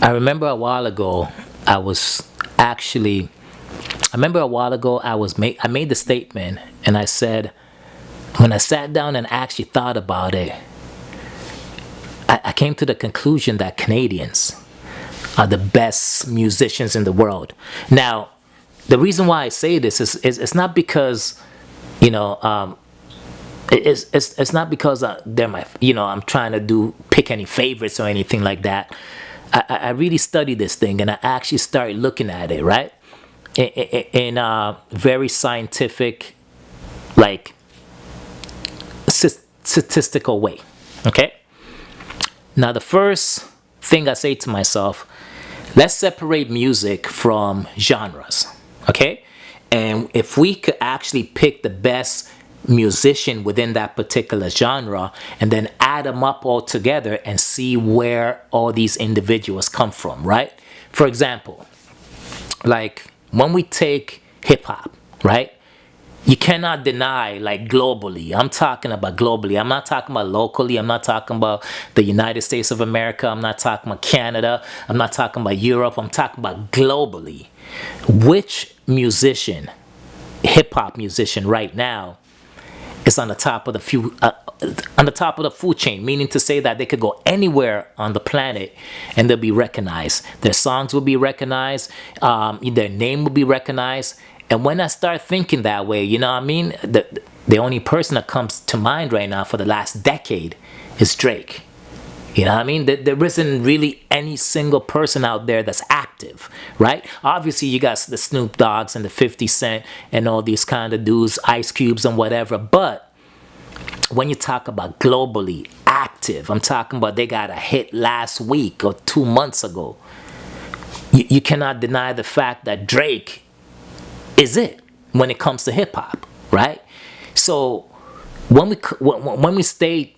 I remember a while ago, I was actually, I remember a while ago, I made the statement and I said, when I sat down and actually thought about it, I came to the conclusion that Canadians are the best musicians in the world. Now, the reason why I say this is it's not because, you know, it's not because they're my, I'm trying to pick any favorites or anything like that. I really studied this thing and I actually started looking at it, right? In a very scientific, like, statistical way. Okay? Now, the first thing I say to myself, let's separate music from genres. Okay? And if we could actually pick the best musician within that particular genre and then add them up all together and see where all these individuals come from, right? For example, like when we take hip hop, right? You cannot deny, like, globally. I'm talking about globally. I'm not talking about locally. I'm not talking about the United States of America. I'm not talking about Canada. I'm not talking about Europe. I'm talking about globally. Which musician, hip hop musician right now, is on the top of the food chain, meaning to say that they could go anywhere on the planet and they'll be recognized. Their songs will be recognized. Their name will be recognized. And when I start thinking that way, you know what I mean? The only person that comes to mind right now for the last decade is Drake. You know what I mean? There isn't really any single person out there that's active, right? Obviously, you got the Snoop Dogg's and the 50 Cent and all these kind of dudes, Ice Cubes and whatever. But when you talk about globally active, I'm talking about they got a hit last week or 2 months ago. You cannot deny the fact that Drake is it when it comes to hip hop, right? So when we state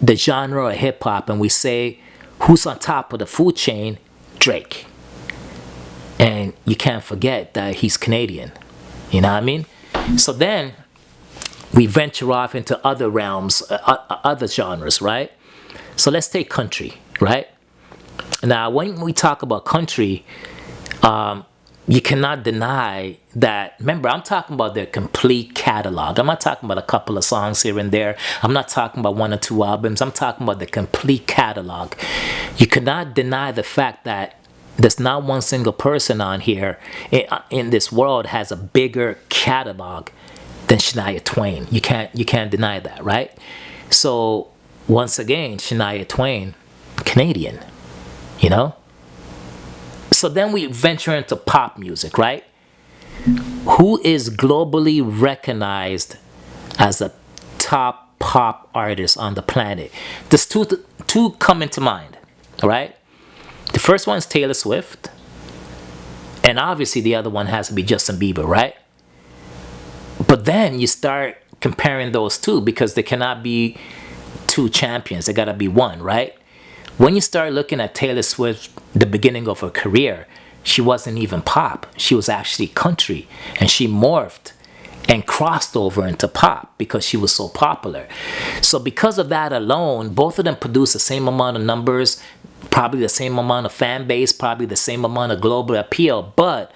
the genre of hip hop and we say who's on top of the food chain, Drake. And you can't forget that he's Canadian. You know what I mean? So then we venture off into other realms, other genres, right? So let's take country, right? Now, when we talk about country, you cannot deny that. Remember, I'm talking about their complete catalog. I'm not talking about a couple of songs here and there. I'm not talking about one or two albums. I'm talking about the complete catalog. You cannot deny the fact that there's not one single person on here in this world has a bigger catalog than Shania Twain. You can't deny that, right? So once again, Shania Twain, Canadian, you know? So then we venture into pop music, right? Who is globally recognized as a top pop artist on the planet? There's two come into mind, right? The first one is Taylor Swift. And obviously the other one has to be Justin Bieber, right? But then you start comparing those two because there cannot be two champions. There gotta be one, right? When you start looking at Taylor Swift, the beginning of her career, she wasn't even pop. She was actually country. And she morphed and crossed over into pop because she was so popular. So because of that alone, both of them produced the same amount of numbers, probably the same amount of fan base, probably the same amount of global appeal. But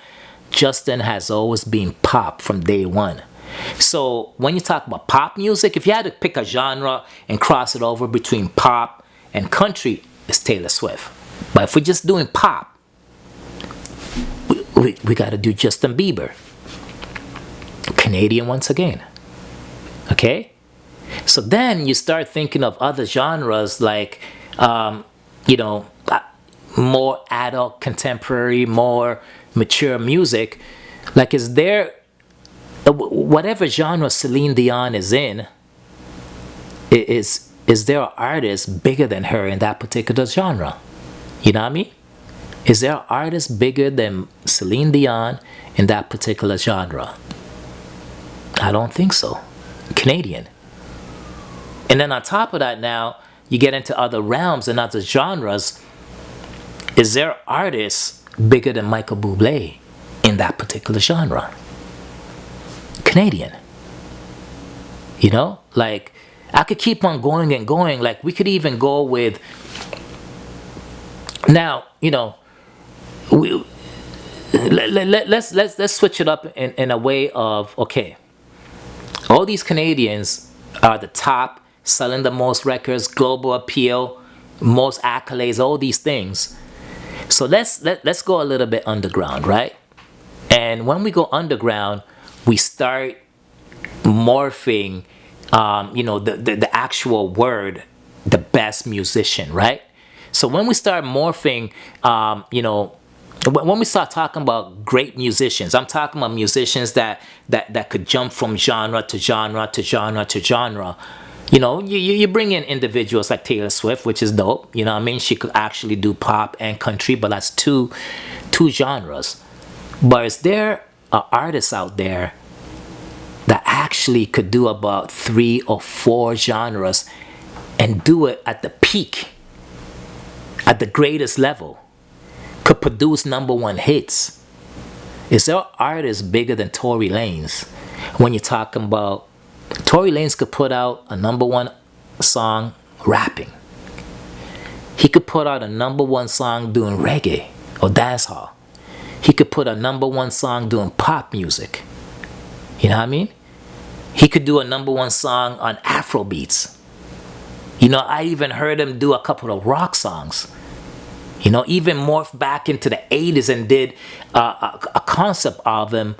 Justin has always been pop from day one. So when you talk about pop music, if you had to pick a genre and cross it over between pop and country, it's Taylor Swift. But if we're just doing pop, we got to do Justin Bieber. Canadian once again. Okay? So then you start thinking of other genres like, more adult, contemporary, more mature music. Like, is there, whatever genre Celine Dion is in, is there an artist bigger than her in that particular genre? You know what I mean? Is there an artist bigger than Celine Dion in that particular genre? I don't think so. Canadian. And then on top of that now, you get into other realms and other genres. Is there an artist bigger than Michael Bublé in that particular genre? Canadian. You know? Like, I could keep on going and going. Like, we could even go with Now, we, let's switch it up in a way of, okay, all these Canadians are the top, selling the most records, global appeal, most accolades, all these things. So let's go a little bit underground, right? And when we go underground, we start morphing, the actual word, the best musician, right? So when we start morphing, when we start talking about great musicians, I'm talking about musicians that could jump from genre to genre to genre to genre. You bring in individuals like Taylor Swift, which is dope. You know what I mean? She could actually do pop and country, but that's two genres. But is there artists out there that actually could do about 3 or 4 genres and do it at the peak, at the greatest level, could produce #1 hits? Is there artists bigger than Tory Lanez? When you're talking about Tory Lanez could put out a #1 song rapping. He could put out a #1 song doing reggae or dancehall. He could put a #1 song doing pop music. You know what I mean? He could do a #1 song on Afro beats. I even heard him do a couple of rock songs. Even morphed back into the 80s and did a concept album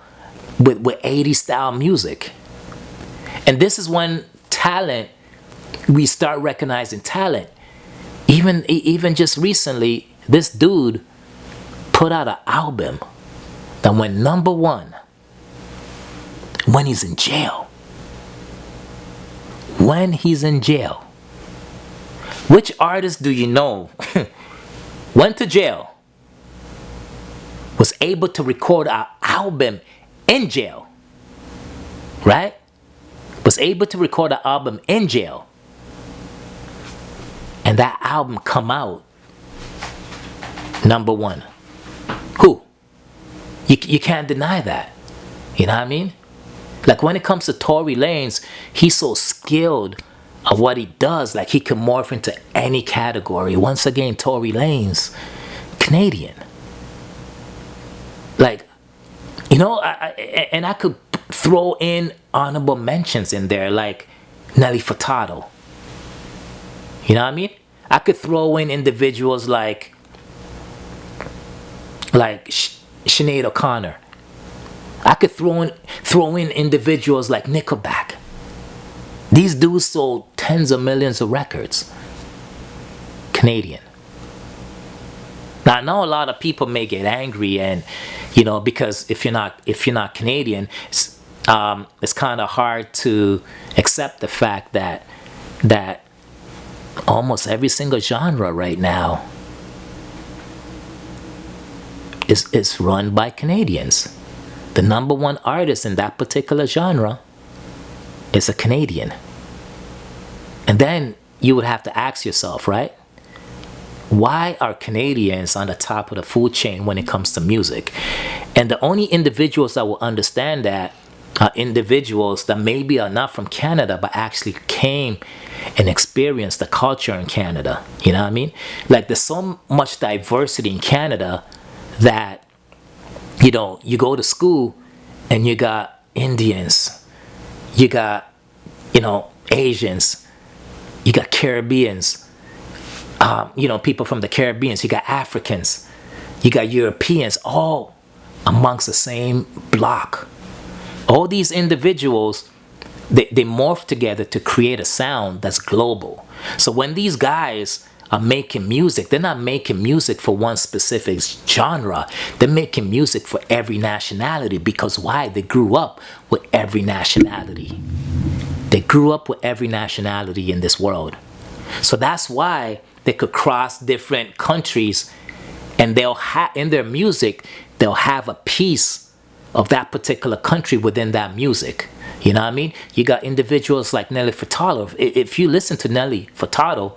with 80s style music. And this is when we start recognizing talent. Even just recently, this dude put out an album that went #1 when he's in jail. When he's in jail. Which artist do you know went to jail, was able to record an album in jail, right? Was able to record an album in jail, and that album come out #1? Who? You can't deny that. You know what I mean? Like when it comes to Tory Lanez, he's so skilled at what he does. Like he can morph into any category. Once again, Tory Lanez, Canadian. Like, I could throw in honorable mentions in there, like Nelly Furtado. You know what I mean? I could throw in individuals like Sinead O'Connor. I could throw in individuals like Nickelback. These dudes sold tens of millions of records. Canadian. Now I know a lot of people may get angry, and because if you're not Canadian, it's kind of hard to accept the fact that almost every single genre right now is run by Canadians. The #1 artist in that particular genre is a Canadian. And then you would have to ask yourself, right? Why are Canadians on the top of the food chain when it comes to music? And the only individuals that will understand that are individuals that maybe are not from Canada, but actually came and experienced the culture in Canada. You know what I mean? Like there's so much diversity in Canada that, you go to school and you got Indians, you got, Asians, you got Caribbeans, people from the Caribbean, you got Africans, you got Europeans, all amongst the same block. All these individuals, they morph together to create a sound that's global. So when these guys are making music, they're not making music for one specific genre. They're making music for every nationality. Because why? They grew up with every nationality. They grew up with every nationality in this world. So that's why they could cross different countries, and they'll have in their music, they'll have a piece of that particular country within that music. You know what I mean? You got individuals like Nelly Furtado. If you listen to Nelly Furtado,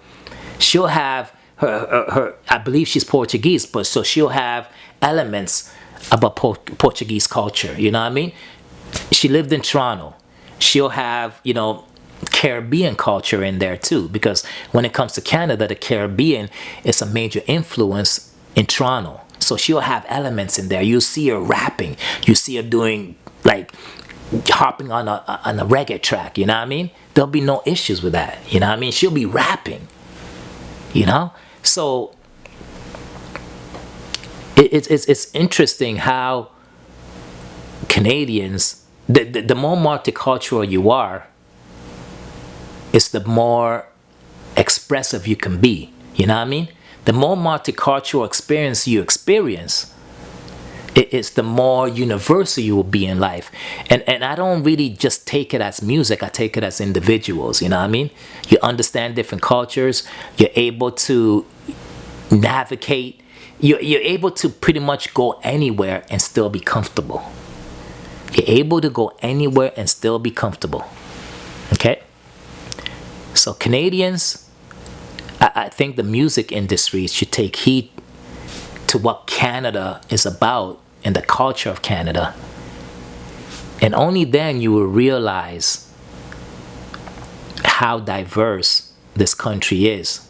she'll have her I believe she's Portuguese, but so she'll have elements about Portuguese culture. You know what I mean? She lived in Toronto. She'll have, Caribbean culture in there too, because when it comes to Canada, the Caribbean is a major influence in Toronto. So she'll have elements in there. You see her rapping. You see her doing like hopping on a reggae track. You know what I mean? There'll be no issues with that. You know what I mean? She'll be rapping. You know? So it's interesting how Canadians, the more multicultural you are, is the more expressive you can be. You know what I mean? The more multicultural experience you experience, it's the more universal you will be in life. And I don't really just take it as music, I take it as individuals. You know what I mean? You understand different cultures, you're able to navigate, you're able to pretty much go anywhere and still be comfortable. You're able to go anywhere and still be comfortable. Okay? So Canadians, I think the music industry should take heed to what Canada is about and the culture of Canada. And only then you will realize how diverse this country is.